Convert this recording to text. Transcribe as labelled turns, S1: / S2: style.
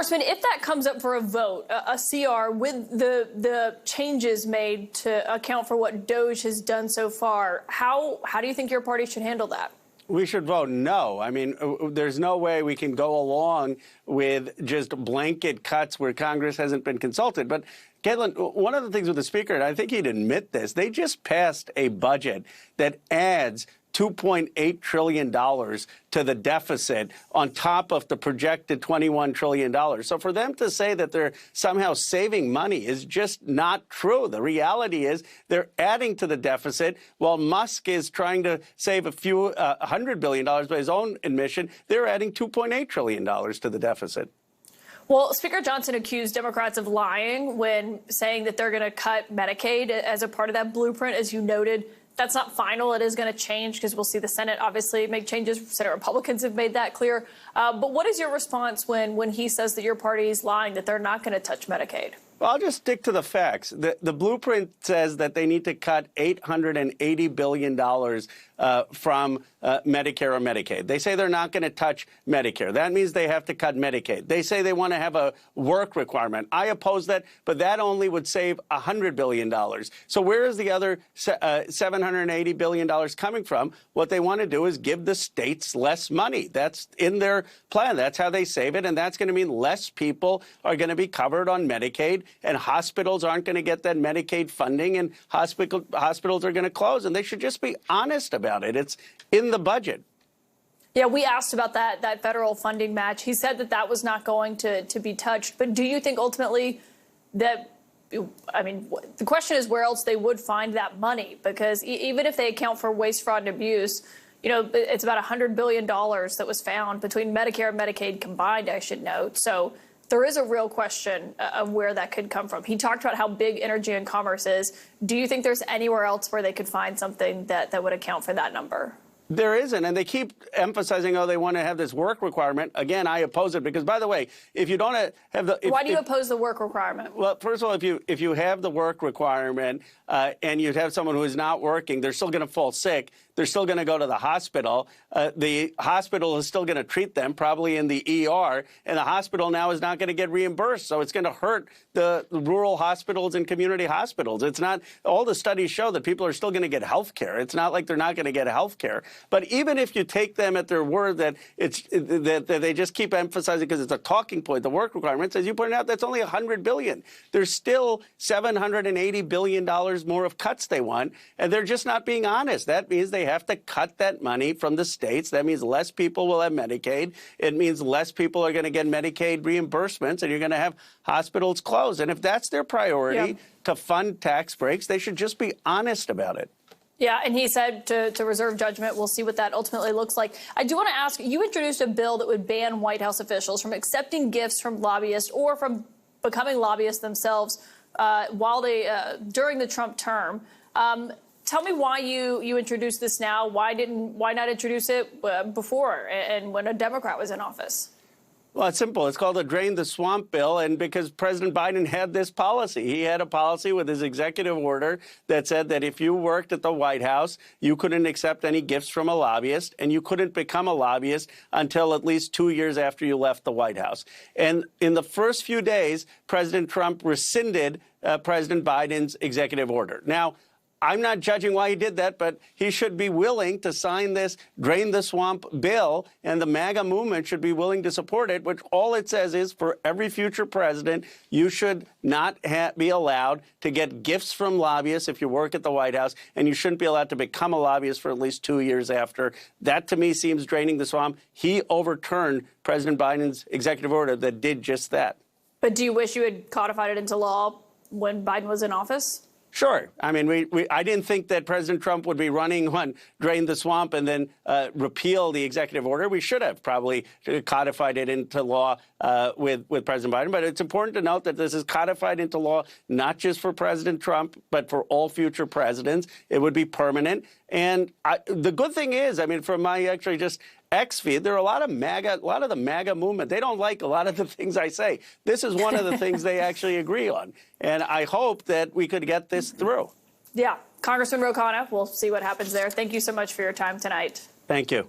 S1: Congressman, if that comes up for a vote, a CR with the changes made to account for what DOJ has done so far, how do you think your party should handle that?
S2: We should vote no. I mean, there's no way we can go along with just blanket cuts where Congress hasn't been consulted. But, Kaitlan, one of the things with the Speaker, and I think he'd admit this, they just passed a budget that adds $2.8 trillion to the deficit on top of the projected $21 trillion. So for them to say that they're somehow saving money is just not true. The reality is they're adding to the deficit while Musk is trying to save a few $100 billion by his own admission. They're adding $2.8 trillion to the deficit.
S1: Well, Speaker Johnson accused Democrats of lying when saying that they're going to cut Medicaid as a part of that blueprint, as you noted. That's not final. It is going to change because we'll see the Senate obviously make changes. Senate Republicans have made that clear. But what is your response when he says that your party is lying, that they're not going to touch Medicaid?
S2: Well, I'll just stick to the facts. The blueprint says that they need to cut $880 billion from Medicare or Medicaid. They say they're not going to touch Medicare. That means they have to cut Medicaid. They say they want to have a work requirement. I oppose that, but that only would save $100 billion. So where is the other $780 billion coming from? What they want to do is give the states less money. That's in their plan. That's how they save it, and that's going to mean less people are going to be covered on Medicaid, and hospitals aren't going to get that Medicaid funding, and hospitals are going to close, and they should just be honest about it. It's in the budget.
S1: Yeah, we asked about that federal funding match. He said that was not going to be touched. But do you think ultimately that, I mean, the question is where else they would find that money? Because even if they account for waste, fraud, and abuse, you know, it's about $100 billion that was found between Medicare and Medicaid combined, I should note. So there is a real question of where that could come from. He talked about how big energy and commerce is. Do you think there's anywhere else where they could find something that would account for that number?
S2: There isn't, and they keep emphasizing, oh, they want to have this work requirement. Again, I oppose it because, by the way, if you don't have the...
S1: Why do you oppose the work requirement?
S2: Well, first of all, if you have the work requirement and you have someone who is not working, they're still going to fall sick. They're still going to go to the hospital. The hospital is still going to treat them, probably in the ER, and the hospital now is not going to get reimbursed. So it's going to hurt the rural hospitals and community hospitals. It's not, all the studies show that people are still going to get health care. It's not like they're not going to get health care. But even if you take them at their word that that they just keep emphasizing because it's a talking point, the work requirements, as you pointed out, that's only $100 billion. There's still $780 billion more of cuts they want, and they're just not being honest. That means they have to cut that money from the states. That means less people will have Medicaid. It means less people are going to get Medicaid reimbursements, and you're going to have hospitals closed. And if that's their priority, to fund tax breaks, they should just be honest about it.
S1: Yeah, and he said to reserve judgment. We'll see what that ultimately looks like. I do want to ask, you introduced a bill that would ban White House officials from accepting gifts from lobbyists or from becoming lobbyists themselves during the Trump term. Tell me why you introduced this now. Why not introduce it before and when a Democrat was in office?
S2: Well, it's simple. It's called a Drain the Swamp bill, and because President Biden had this policy. He had a policy with his executive order that said that if you worked at the White House, you couldn't accept any gifts from a lobbyist, and you couldn't become a lobbyist until at least 2 years after you left the White House. And in the first few days, President Trump rescinded President Biden's executive order. Now, I'm not judging why he did that, but he should be willing to sign this Drain the Swamp bill, and the MAGA movement should be willing to support it, which all it says is for every future president, you should not be allowed to get gifts from lobbyists if you work at the White House, and you shouldn't be allowed to become a lobbyist for at least 2 years after. That, to me, seems draining the swamp. He overturned President Biden's executive order that did just that.
S1: But do you wish you had codified it into law when Biden was in office?
S2: Sure. I mean, I didn't think that President Trump would be running on Drain the Swamp and then repeal the executive order. We should have probably codified it into law with President Biden. But it's important to note that this is codified into law not just for President Trump, but for all future presidents. It would be permanent. And the good thing is, I mean, from my actually just X feed, there are a lot of the MAGA movement. They don't like a lot of the things I say. This is one of the things they actually agree on. And I hope that we could get this through.
S1: Yeah. Congressman Khanna, we'll see what happens there. Thank you so much for your time tonight.
S2: Thank you.